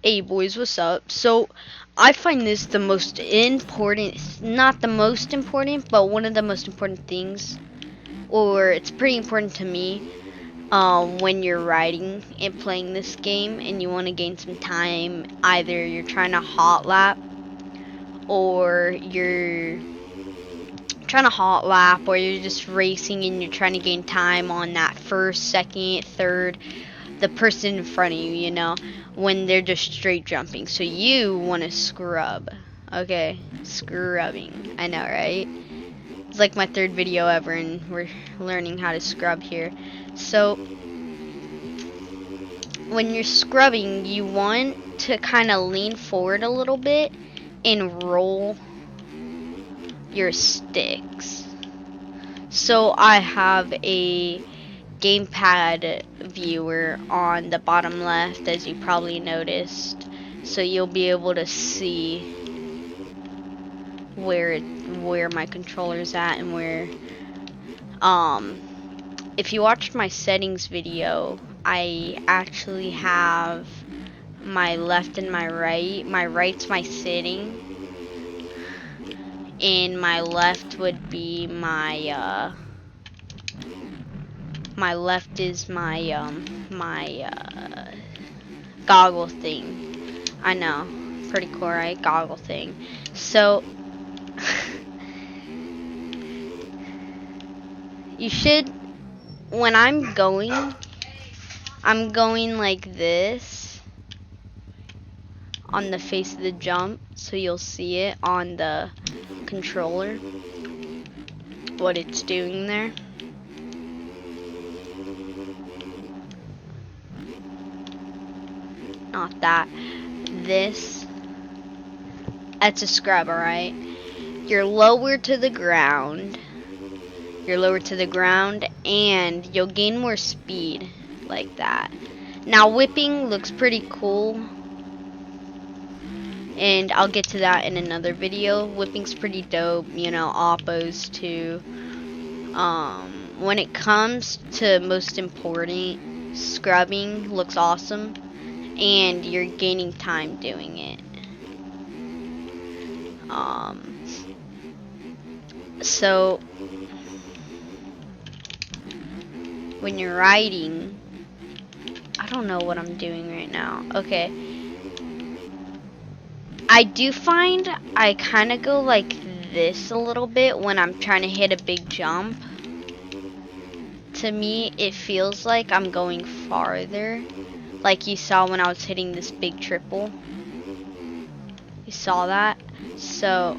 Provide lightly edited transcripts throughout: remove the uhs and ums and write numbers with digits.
Hey boys, what's up? So, I find this the most important, not the most important, but one of the most important things, or it's pretty important to me, when you're riding and playing this game and you want to gain some time. Either you're trying to hot lap, or you're trying to hot lap, or you're just racing and you're trying to gain time on that first, second, third, the person in front of you, you know, when they're just straight jumping. So you want to scrub. Okay, scrubbing. I know, right? It's like my third video ever, and we're learning how to scrub here. So when you're scrubbing, you want to kind of lean forward a little bit and roll your sticks. So I have a gamepad viewer on the bottom left, as you probably noticed, so you'll be able to see where my controller's at and where if you watched my settings video, I actually have my left and my right. My right's my sitting, and my left would be my my left is my goggle thing. I know, pretty cool, right? Goggle thing. So you should, when I'm going like this on the face of the jump, so you'll see it on the controller, what it's doing there. Not that. This. That's a scrub, alright? You're lower to the ground. You're lower to the ground, and you'll gain more speed like that. Now, whipping looks pretty cool, and I'll get to that in another video. Whipping's pretty dope, you know, oppos too. When it comes to most important, scrubbing looks awesome, and you're gaining time doing it. So when you're riding, I don't know what I'm doing right now. Okay. I do find I kind of go like this a little bit when I'm trying to hit a big jump. To me, it feels like I'm going farther. Like you saw when I was hitting this big triple. You saw that? So,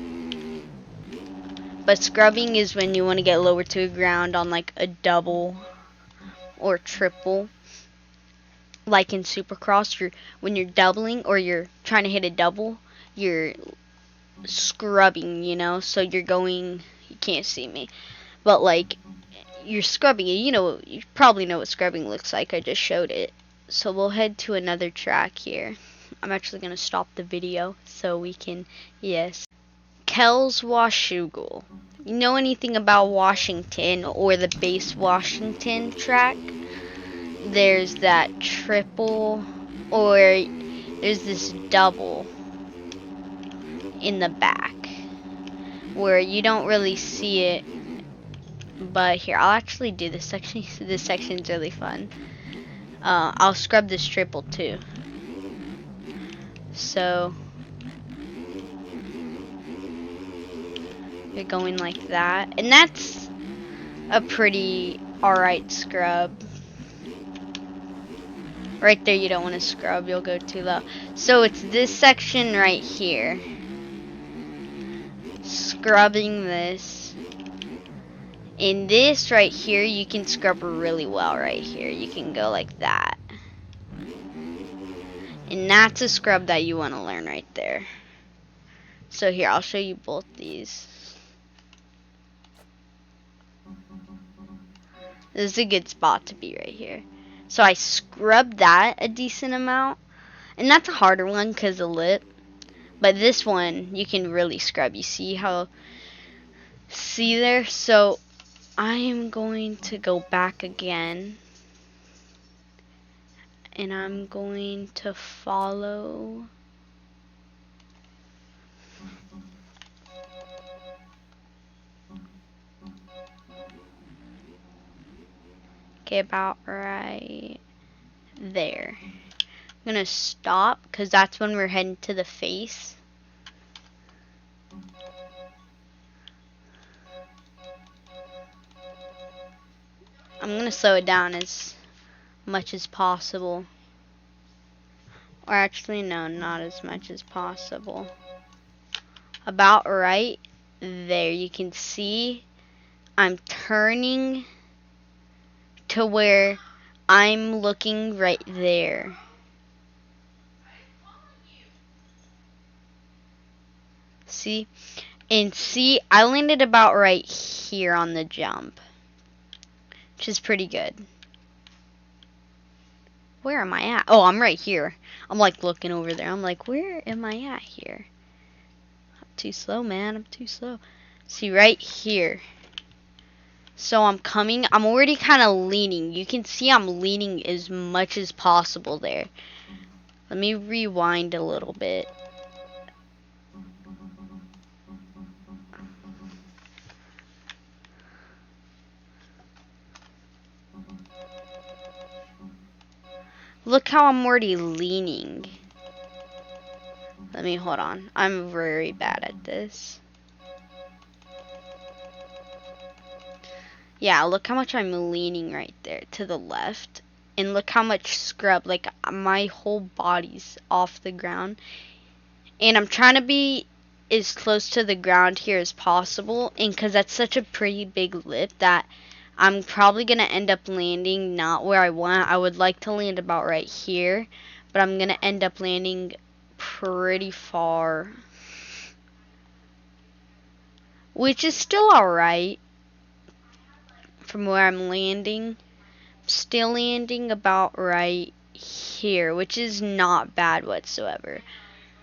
but scrubbing is when you want to get lower to the ground on like a double or triple. Like in Supercross, when you're doubling or you're trying to hit a double, you're scrubbing, you know? So you're going, you can't see me, but like you're scrubbing, and you probably know what scrubbing looks like. I just showed it. So we'll head to another track here. I'm actually going to stop the video so we can, yes. Kells Washougal. You know anything about Washington or the base Washington track? There's that triple, or there's this double in the back where you don't really see it. But here, I'll actually do this section. This section's really fun. I'll scrub this triple too. So you're going like that, and that's a pretty alright scrub. Right there, you don't want to scrub, you'll go too low. So it's this section right here. Scrubbing this. In this right here, you can scrub really well right here. You can go like that. And that's a scrub that you want to learn right there. So here, I'll show you both these. This is a good spot to be right here. So I scrubbed that a decent amount. And that's a harder one because of lip. But this one, you can really scrub. You see how, see there? So I am going to go back again. And I'm going to follow. Okay, about right there. I'm gonna stop because that's when we're heading to the face. I'm gonna slow it down as much as possible. Or actually, no, not as much as possible. About right there, you can see I'm turning to where I'm looking right there. See? And see, I landed about right here on the jump, which is pretty good. Where am I at? Oh, I'm right here. I'm like looking over there. I'm like, where am I at here? I'm too slow, man. I'm too slow. See, right here. So I'm coming. I'm already kind of leaning. You can see I'm leaning as much as possible there. Let me rewind a little bit. Look how I'm already leaning. Let me hold on. I'm very bad at this. Yeah, look how much I'm leaning right there to the left. And look how much scrub, like my whole body's off the ground. And I'm trying to be as close to the ground here as possible. And because that's such a pretty big lip that I'm probably going to end up landing not where I want. I would like to land about right here. But I'm going to end up landing pretty far. Which is still alright from where I'm landing. Still landing about right here, which is not bad whatsoever.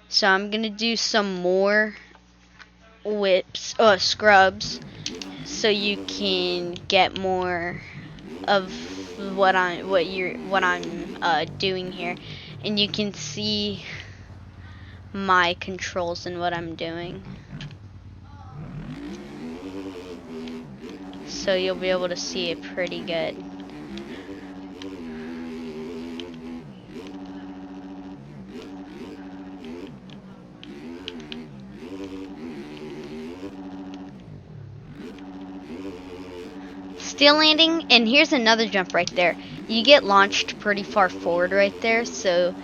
So I'm gonna do some more scrubs, so you can get more of what I'm doing here, and you can see my controls and what I'm doing. So you'll be able to see it pretty good. Still landing, and here's another jump right there. You get launched pretty far forward right there, so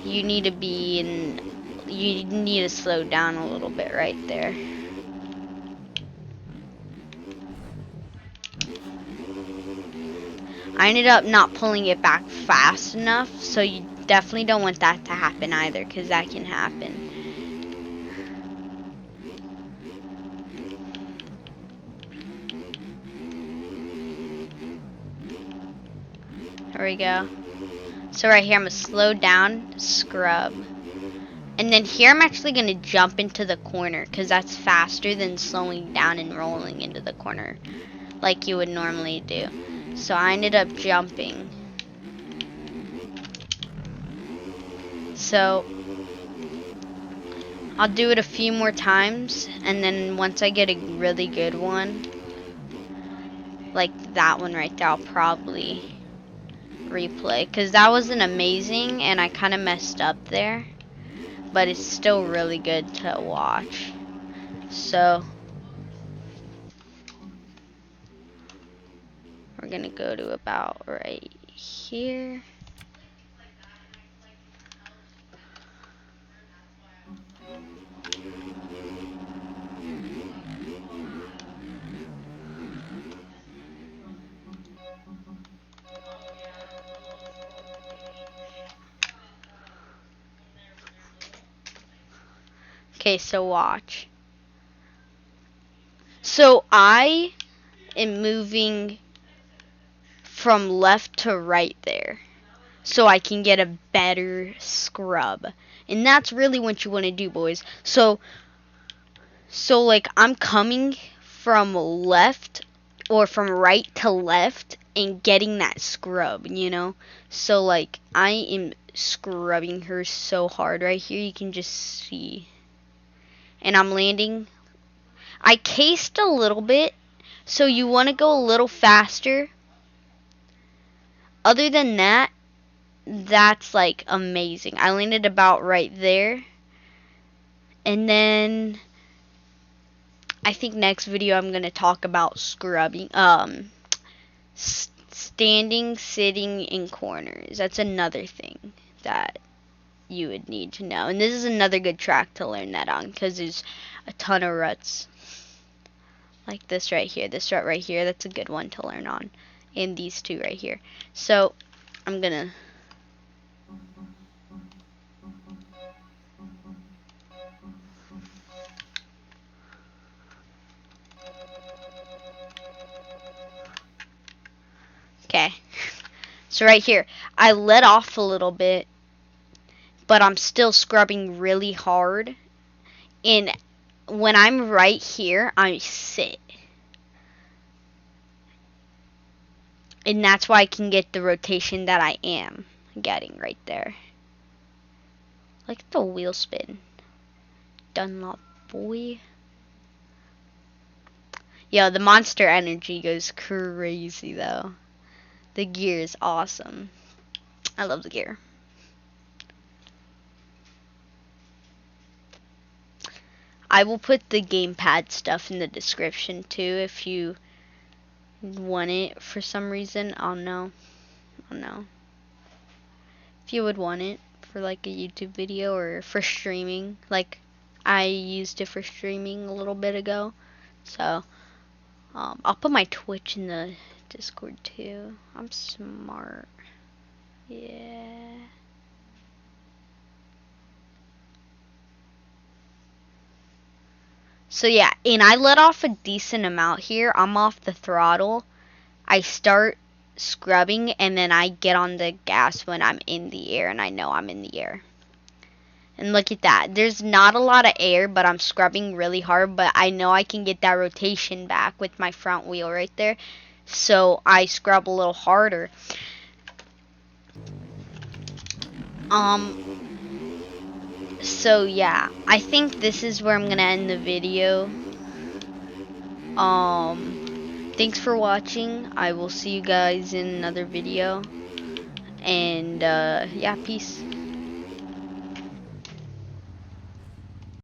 you need to be in. You need to slow down a little bit right there. I ended up not pulling it back fast enough, so you definitely don't want that to happen either, because that can happen. There we go. So right here, I'm going to slow down, scrub. And then here, I'm actually going to jump into the corner, because that's faster than slowing down and rolling into the corner, like you would normally do. So I ended up jumping. So I'll do it a few more times, and then once I get a really good one, like that one right there, I'll probably replay, because that wasn't amazing and I kind of messed up there, but it's still really good to watch. So we're gonna go to about right here. Okay, so watch. So I am moving from left to right there, so I can get a better scrub. And that's really what you want to do, boys. So like I'm coming from left or from right to left, and getting that scrub, you know? So like I am scrubbing her so hard right here, you can just see. And I'm landing. I cased a little bit, so you want to go a little faster. Other than that, that's like amazing. I landed about right there. And then I think next video I'm going to talk about scrubbing, standing, sitting in corners. That's another thing that you would need to know. And this is another good track to learn that on, because there's a ton of ruts. Like this right here, this rut right here, that's a good one to learn on. And these two right here. So, I'm gonna... Okay. So right here, I let off a little bit, but I'm still scrubbing really hard. And when I'm right here, I sit. And that's why I can get the rotation that I am getting right there. Like the wheel spin. Dunlop boy. Yo, the Monster Energy goes crazy though. The gear is awesome. I love the gear. I will put the gamepad stuff in the description too if you want it for some reason. I don't know. If you would want it for like a YouTube video or for streaming. Like I used it for streaming a little bit ago. So I'll put my Twitch in the Discord too. I'm smart. Yeah. So yeah, and I let off a decent amount here. I'm off the throttle. I start scrubbing and then I get on the gas when I'm in the air and I know I'm in the air. And look at that. There's not a lot of air, but I'm scrubbing really hard, but I know I can get that rotation back with my front wheel right there. So I scrub a little harder. So yeah, I think this is where I'm gonna end the video. Thanks for watching. I will see you guys in another video. And yeah, peace.